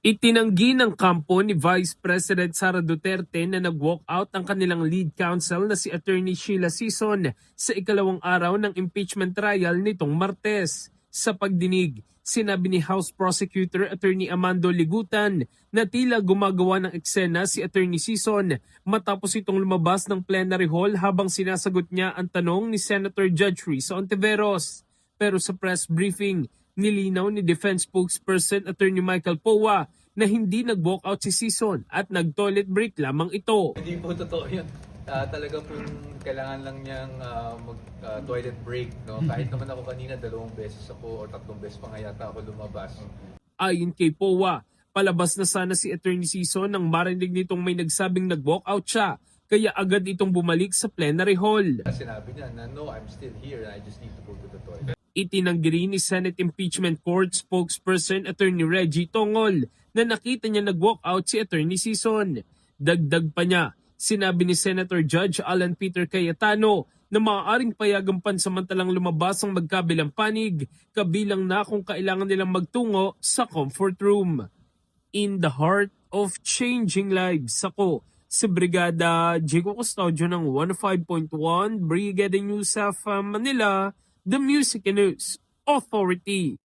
Itinanggi ng kampo ni Vice President Sara Duterte na nag-walk out ang kanilang lead counsel na si Attorney Sheila Sison sa ikalawang araw ng impeachment trial nitong Martes. Sa pagdinig, sinabi ni House Prosecutor Attorney Amando Ligutan na tila gumagawa ng eksena si Attorney Sison matapos itong lumabas ng plenary hall habang sinasagot niya ang tanong ni Senator Judge Risa Ontiveros. Pero sa press briefing, nilinaw ni Defense Spokesperson Attorney Michael Powa na hindi nag-walk out si Sison at nag-toilet break lamang ito. Hindi po totoo yun. Talaga po kailangan lang niyang mag-toilet break. No? Kahit naman ako kanina 2 beses ako o 3 beses pa nga yata ako lumabas. Ayon kay Powa, palabas na sana si Attorney Sison nang marinig nitong may nagsabing nag-walk out siya, kaya agad itong bumalik sa plenary hall. Sinabi niya na no, I'm still here. I just need to go to the toilet. Itinanggi rin ni Senate Impeachment Court Spokesperson Attorney Reggie Tongol na nakita niya nag-walk out si Attorney Sison. Dagdag pa niya, sinabi ni Senator Judge Alan Peter Cayetano na maaaring payagang pansamantalang lumabas ang magkabilang panig, kabilang na kung kailangan nilang magtungo sa comfort room. In the heart of changing lives, ako si Brigada Jigo Custodio ng 105.1 Brigada News of Manila, the Music and News Authority.